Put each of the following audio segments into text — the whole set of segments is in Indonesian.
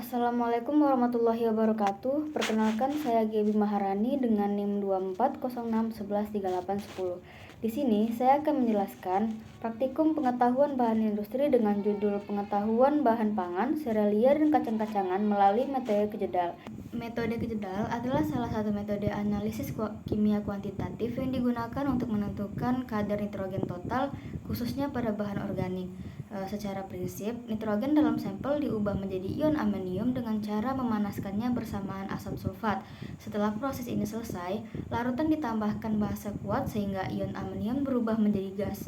Assalamualaikum warahmatullahi wabarakatuh. Perkenalkan, saya Gebi Maharani dengan NIM 2406113810. Di sini saya akan menjelaskan praktikum pengetahuan bahan industri dengan judul pengetahuan bahan pangan, serealia dan kacang-kacangan melalui metode kejedal. Metode kejedal adalah salah satu metode analisis kimia kuantitatif yang digunakan untuk menentukan kadar nitrogen total, khususnya pada bahan organik. Secara prinsip, nitrogen dalam sampel diubah menjadi ion amonium dengan cara memanaskannya bersamaan asam sulfat. Setelah proses ini selesai, larutan ditambahkan basa kuat sehingga ion amonium berubah menjadi gas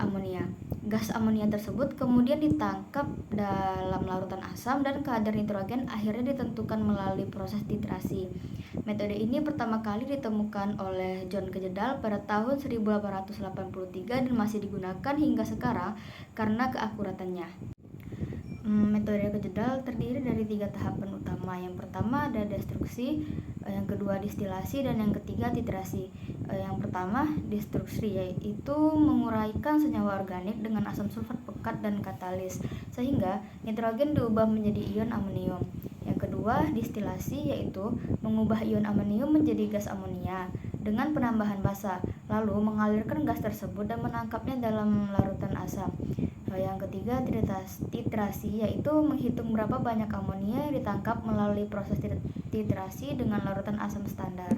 amonia. Gas amonia tersebut kemudian ditangkap dalam larutan asam dan kadar nitrogen akhirnya ditentukan melalui proses titrasi. Metode ini pertama kali ditemukan oleh John Kejedal pada tahun 1883 dan masih digunakan hingga sekarang karena keakuratannya. Metode kejedal terdiri dari 3 tahapan utama. Yang pertama ada destruksi, yang kedua distilasi, dan yang ketiga titrasi. Yang pertama destruksi, yaitu menguraikan senyawa organik dengan asam sulfat pekat dan katalis sehingga nitrogen diubah menjadi ion amonium. Yang kedua distilasi, yaitu mengubah ion amonium menjadi gas amonia dengan penambahan basa, lalu mengalirkan gas tersebut dan menangkapnya dalam larutan asam. Yang ketiga titrasi, yaitu menghitung berapa banyak amonia yang ditangkap melalui proses titrasi dengan larutan asam standar.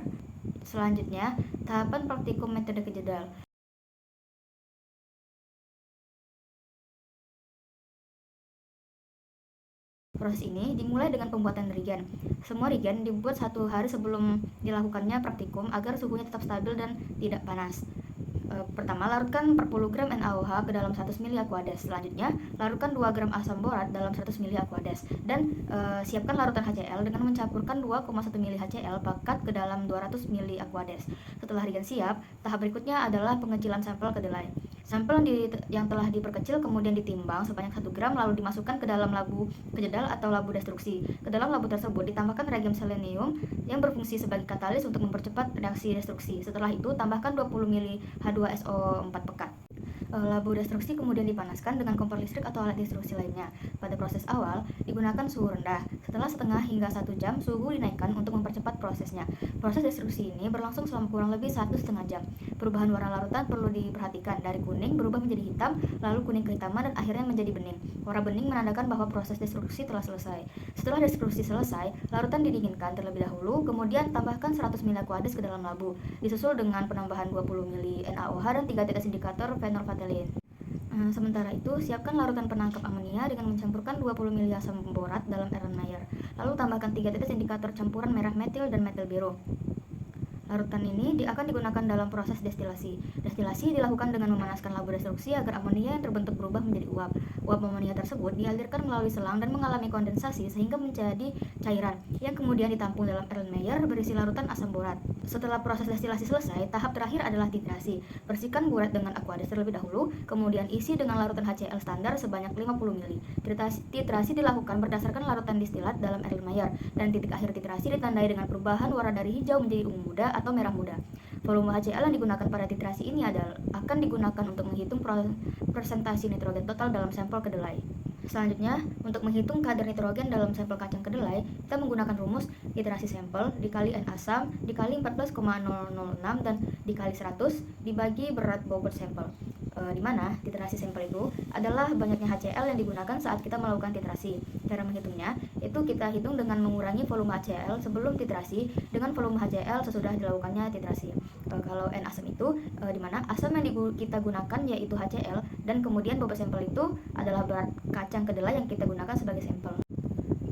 Selanjutnya, tahapan praktikum metode kejedal. Proses ini dimulai dengan pembuatan regen. Semua regen dibuat 1 hari sebelum dilakukannya praktikum agar suhunya tetap stabil dan tidak panas. Pertama, larutkan 40 gram NaOH ke dalam 100 ml Aquades. Selanjutnya, larutkan 2 gram asam borat dalam 100 ml Aquades. Dan siapkan larutan HCl dengan mencampurkan 2,1 ml HCl pekat ke dalam 200 ml Aquades. Setelah regen siap, tahap berikutnya adalah pengecilan sampel kedelai. Sampel yang telah diperkecil kemudian ditimbang sebanyak 1 gram lalu dimasukkan ke dalam labu kejedal atau labu destruksi. Ke dalam labu tersebut ditambahkan reagen selenium yang berfungsi sebagai katalis untuk mempercepat reaksi destruksi. Setelah itu, tambahkan 20 ml H2SO4 pekat. Labu destruksi kemudian dipanaskan dengan kompor listrik atau alat destruksi lainnya. Pada proses awal, digunakan suhu rendah. Setelah setengah hingga 1 jam, suhu dinaikkan untuk mempercepat prosesnya. Proses destruksi ini berlangsung selama kurang lebih 1,5 jam. Perubahan warna larutan perlu diperhatikan, dari kuning berubah menjadi hitam, lalu kuning kehitaman, dan akhirnya menjadi bening. Warna bening menandakan bahwa proses destruksi telah selesai. Setelah destruksi selesai, larutan didinginkan terlebih dahulu, kemudian tambahkan 100 ml Aquades ke dalam labu, disusul dengan penambahan 20 ml NaOH dan 3 tetes indikator fenolftalin. Sementara itu, siapkan larutan penangkap amonia dengan mencampurkan 20 ml asam borat dalam Erlenmeyer. Lalu tambahkan 3 tetes indikator campuran merah metil dan metil biru. Larutan ini akan digunakan dalam proses destilasi. Destilasi dilakukan dengan memanaskan labu destruksi agar amonia yang terbentuk berubah menjadi uap. Uap amonia tersebut dialirkan melalui selang dan mengalami kondensasi sehingga menjadi cairan yang kemudian ditampung dalam Erlenmeyer berisi larutan asam borat. Setelah proses destilasi selesai, tahap terakhir adalah titrasi. Bersihkan buret dengan Aquades terlebih dahulu, kemudian isi dengan larutan HCl standar sebanyak 50 ml. Titrasi dilakukan berdasarkan larutan distilat dalam Erlenmeyer, dan titik akhir titrasi ditandai dengan perubahan warna dari hijau menjadi ungu muda atau merah muda. Volume HCl yang digunakan pada titrasi ini akan digunakan untuk menghitung persentase nitrogen total dalam sampel kedelai. Selanjutnya, untuk menghitung kadar nitrogen dalam sampel kacang kedelai, kita menggunakan rumus titrasi sampel dikali N asam dikali 14,006 dan dikali 100 dibagi berat bobot sampel. Di mana titrasi sampel itu adalah banyaknya HCl yang digunakan saat kita melakukan titrasi. Cara menghitungnya itu kita hitung dengan mengurangi volume HCl sebelum titrasi dengan volume HCl sesudah dilakukannya titrasi. Kalau N asam itu di mana asam yang kita gunakan yaitu HCl, dan kemudian bobot sampel itu adalah berat kacang kedelai yang kita gunakan sebagai sampel.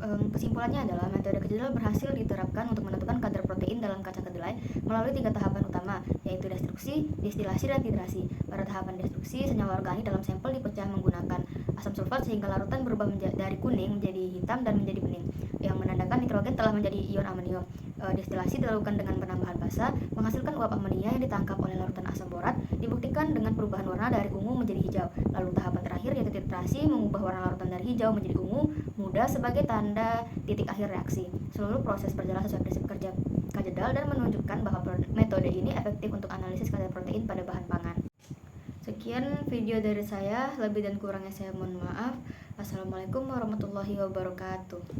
Kesimpulannya adalah metode kejedal berhasil diterapkan untuk menentukan kadar protein dalam kacang kedelai melalui 3 tahapan utama, yaitu destruksi, distilasi, dan titrasi. Pada tahapan destruksi, senyawa organik dalam sampel dipecah menggunakan asam sulfat sehingga larutan berubah dari kuning menjadi hitam dan menjadi bening, yang menandakan nitrogen telah menjadi ion amonium. Destilasi dilakukan dengan penambahan basa, menghasilkan uap amonia yang ditangkap oleh larutan asam borat, dibuktikan dengan perubahan warna dari ungu menjadi hijau. Lalu tahapan terakhir yaitu titrasi, mengubah warna larutan dari hijau menjadi ungu muda sebagai tanda titik akhir reaksi. Seluruh proses berjalan sesuai prinsip kerja Kejedal dan menunjukkan bahwa metode ini efektif untuk analisis kadar protein pada bahan pangan. Sekian video dari saya, lebih dan kurangnya saya mohon maaf. Assalamualaikum warahmatullahi wabarakatuh.